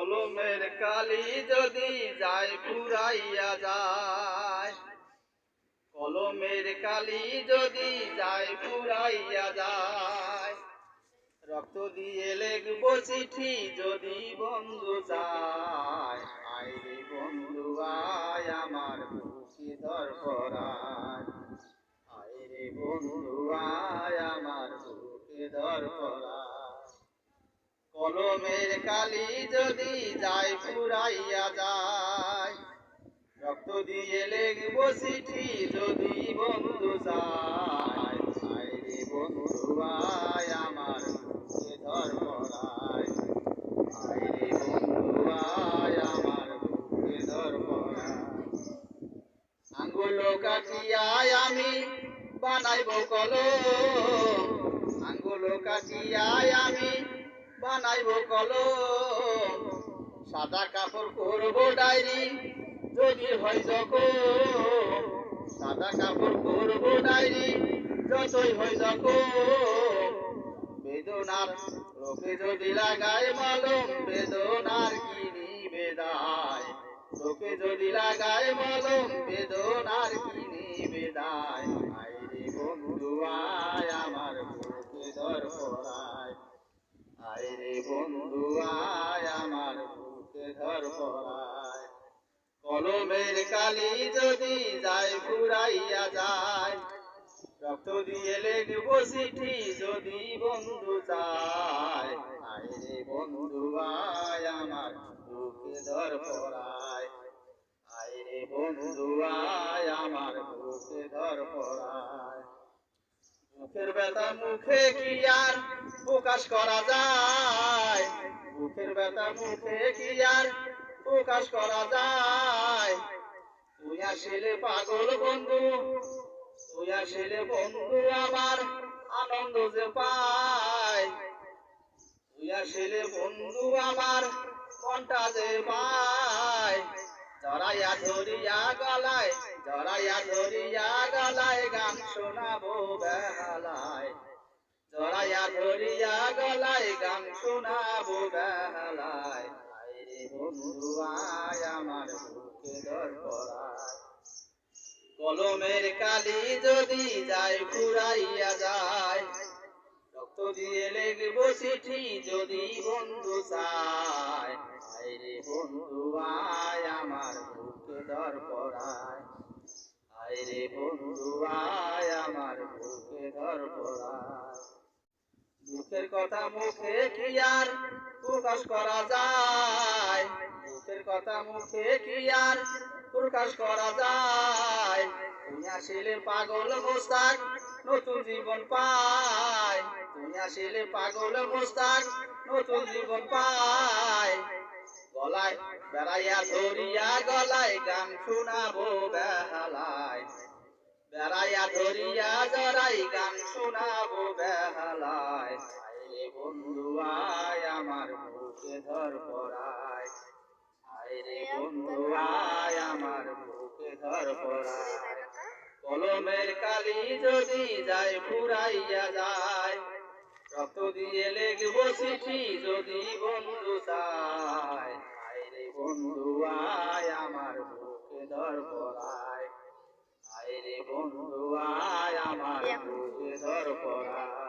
কলমের কালি যদি যায় ফুরাইয়া যায়, কলমের কালি যদি যায় ফুরাইয়া যায়, রক্ত দিয়ে লিখব চিঠি যদি বন্ধু চায়, আয় রে বন্ধু আয় আমার বুকে ধর পরায়, আয় রে বন্ধু আয় আমার বুকে ধর পরায়। কলমের কালি যদি যায় ফুরাইয়া যায়, রক্ত দিয়ে লিখব চিঠি যদি বন্ধু চায়, আয় রে বন্ধু আয় আমার বুকে ধর পরায়, আয় রে বন্ধু আয় আমার বুকে ধর পরায়। আঙ্গুল কাটিয়ায় আমি বানাইব কলম, আঙ্গুল কাটিয়ায় আমি বানাইব কলম, সাদা কাপড় করব ডায়েরি যদি হয় যখন, সাদা কাপড় করব ডায়েরি যতই হয় যখন, বেদনার লোকে যদি লাগায় মলম, বেদনার কি নিবে দায়, লোকে যদি লাগায় মলম, বেদনার কি নিবে দায়, আয় রে বন্ধু আয় আমার বুকে ধর পরায়, আয় রে বন্ধু আয় আমার বুকে ধর পরায়। কলমের কালি যদি যায় ফুরাইয়া যায়, রক্ত দিয়ে লিখব চিঠি যদি বন্ধু চায়, আয় রে বন্ধু আয় আমার বুকে ধর পরায়, আয় রে বন্ধু আয় আমার বুকে ধর পরায়। মুখের ব্যথা মুখে কি আর প্রকাশ করা যায়, মুখের ব্যথা মুখে কি আর প্রকাশ করা যায়, তুই আসলে পাগল বন্ধু, তুই আসলে বন্ধু আমার আনন্দ যে পায়, তুই আসলে বন্ধু আমার মনটা যে পায়, জড়াইয়া ধরিয়া গলায়, জড়াইয়া ধরিয়া গলায় গান শোনাবো বেহালায়, জড়াইয়া ধরিয়া গলায় গান শোনাবো বেহালায়, আয় রে বন্ধু আয় আমার বুকে ধর পরায়। কলমের কালি যদি যায় ফুরাইয়া যায়, রক্ত দিয়ে লিখব চিঠি যদি বন্ধু চায়, আয় রে বন্ধু আয় আমার বুকে ধর পরায়, আয় রে বন্ধু আয় আমার বুকে ধর পরায়। দুঃখের কথা মুখে কি আর প্রকাশ করা যায়, দুঃখের কথা মুখে কি আর প্রকাশ করা যায়, তুমি আসলে পাগল মোস্তাক নতুন জীবন পায়, তুমি আসলে পাগল মোস্তাক নতুন জীবন পায়, গলায় বেড়াইয়া ধরিয়া গলায় গান শোনাবো বেহালায়, বেড়াইয়া ধরিয়া জড়াই গান শোনাবো বেহালায়, আয় রে বন্ধু আয় আমার বুকে ধর পরায়, আয় রে বন্ধু আয় আমার বুকে ধর পরায়। কলমের কালি যদি যায় ফুরাইয়া যায়, রক্ত দিয়ে লিখব চিঠি যদি বন্ধু চায়, আয় রে বন্ধু আয় আমার বুকে ধর পরায়, আয় রে বন্ধু আয় আমার বুকে ধর পরায়।